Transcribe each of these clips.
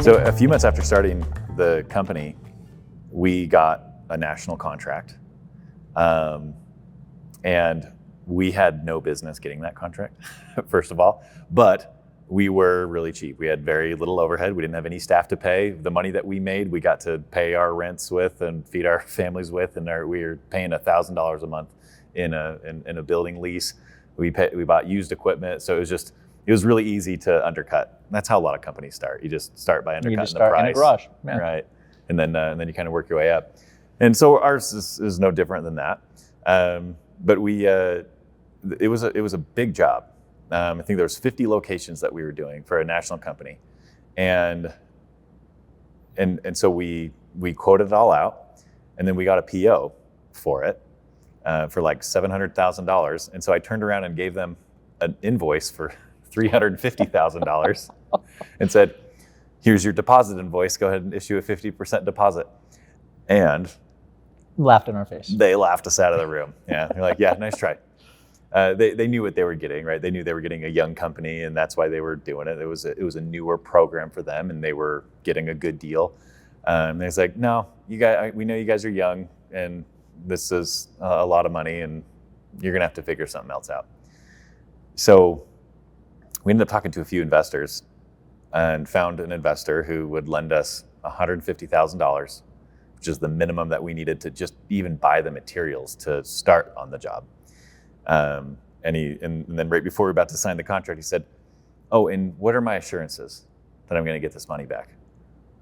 So a few months after starting the company, we got a national contract. And we had no business getting that contract, first of all, but we were really cheap. We had very little overhead. We didn't have any staff to pay. The money that we made, we got to pay our rents with and feed our families with, and we were paying $1,000 a month in a building lease. We bought used equipment, so it was really easy to undercut. That's how a lot of companies start. You just start by undercutting the price. In a garage, yeah. Right? And then you kind of work your way up. And so ours is no different than that. But it was a big job. I think there was 50 locations that we were doing for a national company, and so we quoted it all out, and then we got a PO for it for like $700,000. And so I turned around and gave them an invoice for $350,000 and said, "Here's your deposit invoice. Go ahead and issue a 50% deposit." And laughed in our face. They laughed us out of the room. Yeah, they're like, "Yeah, nice try." They knew what they were getting, right? They knew they were getting a young company, and that's why they were doing it. It was a newer program for them, and they were getting a good deal. And it's like, "No, you guys, we know you guys are young, and this is a lot of money, and you're gonna have to figure something else out." So we ended up talking to a few investors, and found an investor who would lend us $150,000, which is the minimum that we needed to just even buy the materials to start on the job. And then right before we were about to sign the contract, he said, "Oh, and what are my assurances that I'm going to get this money back?"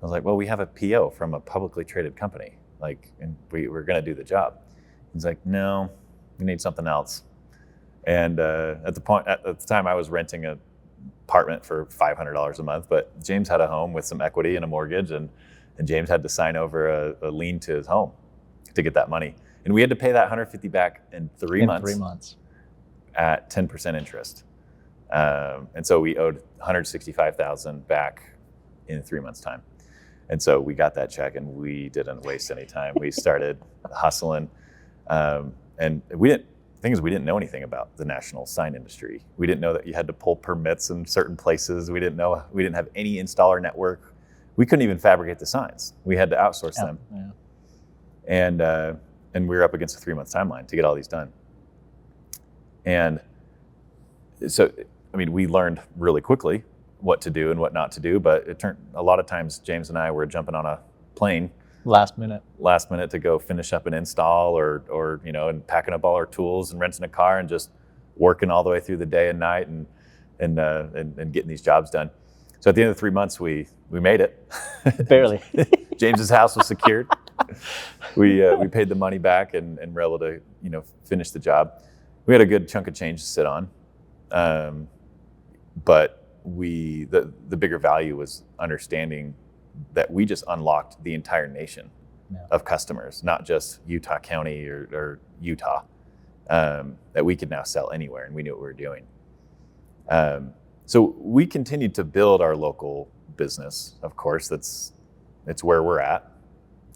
I was like, "Well, we have a PO from a publicly traded company, and we're going to do the job." He's like, "No, we need something else." And at the time, I was renting an apartment for $500 a month, but James had a home with some equity and a mortgage, and James had to sign over a lien to his home to get that money. And we had to pay that $150 back in 3 months. 3 months. At 10% interest. And so we owed $165,000 back in 3 months' time. And so we got that check, and we didn't waste any time. We started hustling. And we didn't know anything about the national sign industry. We didn't know that you had to pull permits in certain places. We didn't have any installer network. We couldn't even fabricate the signs. We had to outsource them. Yeah. And we were up against a 3-month timeline to get all these done. And so, we learned really quickly what to do and what not to do, but it turned a lot of times James and I were jumping on a plane last minute to go finish up an install or and packing up all our tools and renting a car and just working all the way through the day and night and getting these jobs done. So at the end of the 3 months, we made it. Barely. James's house was secured. We paid the money back and were able to finish the job. We had a good chunk of change to sit on, but the bigger value was understanding that we just unlocked the entire nation of customers, not just Utah County or Utah, that we could now sell anywhere, and we knew what we were doing. So we continued to build our local business. Of course, it's where we're at,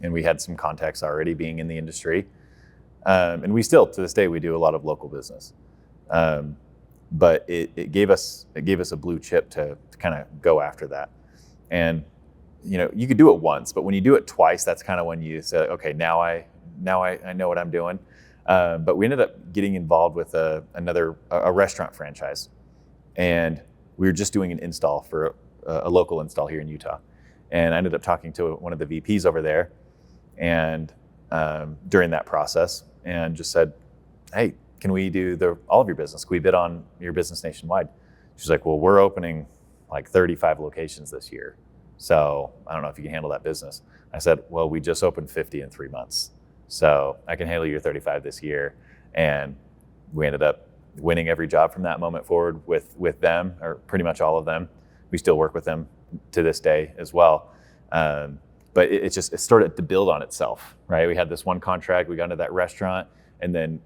and we had some contacts already being in the industry, and we still, to this day, we do a lot of local business. But it gave us a blue chip to kind of go after that. And you could do it once, but when you do it twice, that's kind of when you say, "Okay, now I know what I'm doing." But we ended up getting involved with a restaurant franchise, and we were just doing an install for a local install here in Utah. And I ended up talking to one of the VPs over there, and during that process, and just said, "Hey, can we do all of your business? Can we bid on your business nationwide?" She's like, "Well, we're opening like 35 locations this year, so I don't know if you can handle that business." I said, "Well, we just opened 50 in 3 months, so I can handle your 35 this year." And we ended up winning every job from that moment forward with them, or pretty much all of them. We still work with them to this day as well. But it started to build on itself, right? We had this one contract, we got into that restaurant, and then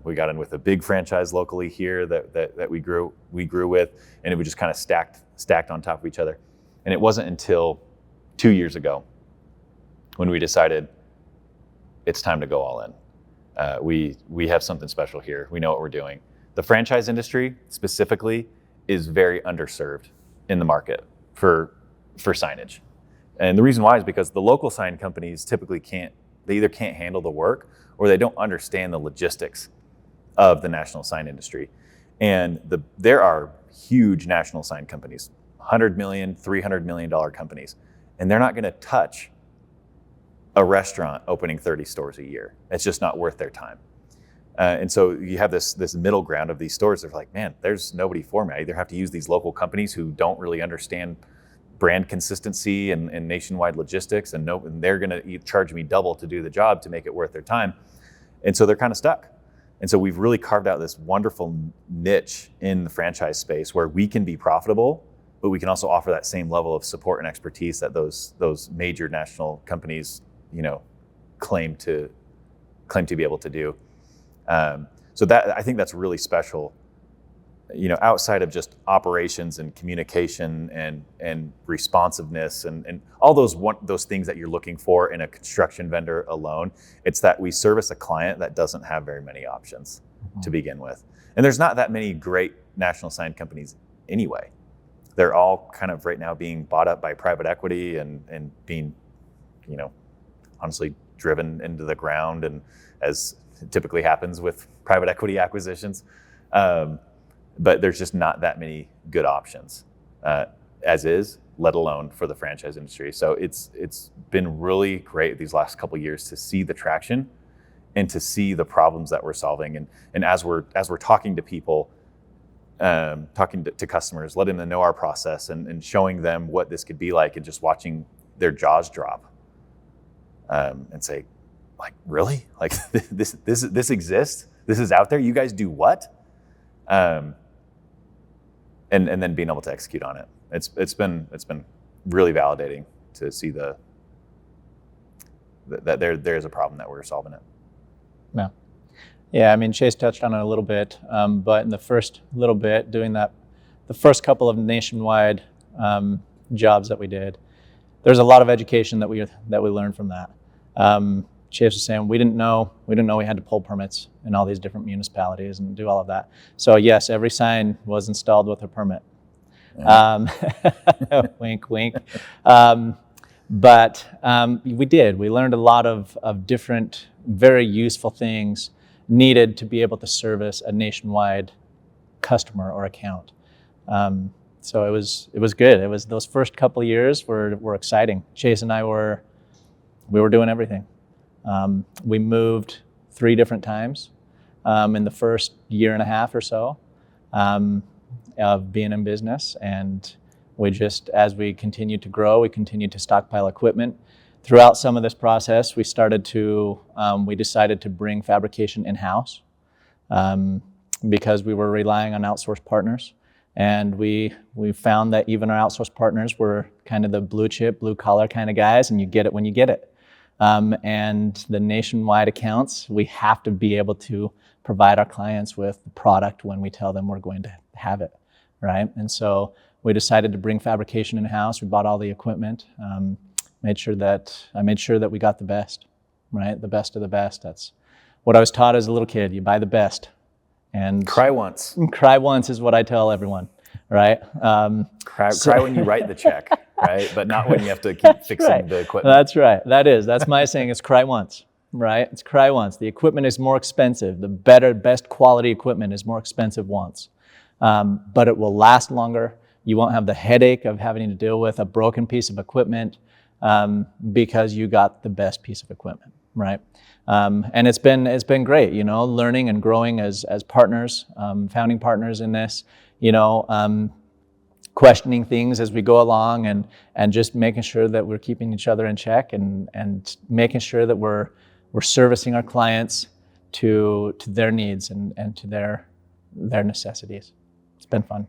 we got in with a big franchise locally here that we grew with, and it was just kind of stacked on top of each other. And it wasn't until 2 years ago when we decided it's time to go all in. We have something special here. We know what we're doing. The franchise industry specifically is very underserved in the market for signage. And the reason why is because the local sign companies typically they either can't handle the work or they don't understand the logistics of the national sign industry. And there are huge national sign companies, $100 million, $300 million companies, and they're not going to touch a restaurant opening 30 stores a year. It's just not worth their time. And so you have this middle ground of these stores. They're like, man, there's nobody for me. I either have to use these local companies who don't really understand brand consistency and nationwide logistics, and they're going to charge me double to do the job to make it worth their time. And so they're kind of stuck. And so we've really carved out this wonderful niche in the franchise space where we can be profitable, but we can also offer that same level of support and expertise that those major national companies, claim to be able to do. So that, I think that's really special, outside of just operations and communication and responsiveness and all those things that you're looking for in a construction vendor alone. It's that we service a client that doesn't have very many options to begin with. And there's not that many great national sign companies anyway. They're all kind of right now being bought up by private equity and being, honestly driven into the ground, and as typically happens with private equity acquisitions. But there's just not that many good options as is, let alone for the franchise industry. So it's been really great these last couple of years to see the traction and to see the problems that we're solving. And as we're talking to people, talking to customers, letting them know our process and showing them what this could be like, and just watching their jaws drop and say, like, really? Like this exists? This is out there? You guys do what? And then being able to execute on it. It's been really validating to see that there's a problem that we're solving it. Yeah. I mean, Chase touched on it a little bit, but in the first little bit, doing that, the first couple of nationwide jobs that we did, there's a lot of education that we learned from that. Chase was saying we didn't know we had to pull permits in all these different municipalities and do all of that. So yes, every sign was installed with a permit. Wink, wink. But we learned a lot of different, very useful things needed to be able to service a nationwide customer or account. So it was good. It was, those first couple of years were exciting. Chase and I we were doing everything. We moved 3 different times in the first year and a half or so of being in business. And we just, as we continued to grow, we continued to stockpile equipment. Throughout some of this process, we decided to bring fabrication in-house because we were relying on outsourced partners. And we found that even our outsourced partners were kind of the blue chip, blue collar kind of guys, and you get it when you get it. And the nationwide accounts, we have to be able to provide our clients with the product when we tell them we're going to have it, right? And so we decided to bring fabrication in-house. We bought all the equipment, I made sure that we got the best, right? The best of the best. That's what I was taught as a little kid. You buy the best. And cry once. Cry once is what I tell everyone, right? Cry when you write the check, right? But not when you have to keep fixing the equipment. That's right. That's my saying. It's cry once, right? It's cry once. The equipment is more expensive. The best quality equipment is more expensive once, but it will last longer. You won't have the headache of having to deal with a broken piece of equipment because you got the best piece of equipment, right? And it's been great, learning and growing as partners, founding partners in this, questioning things as we go along and just making sure that we're keeping each other in check and making sure that we're servicing our clients to their needs and to their necessities. It's been fun.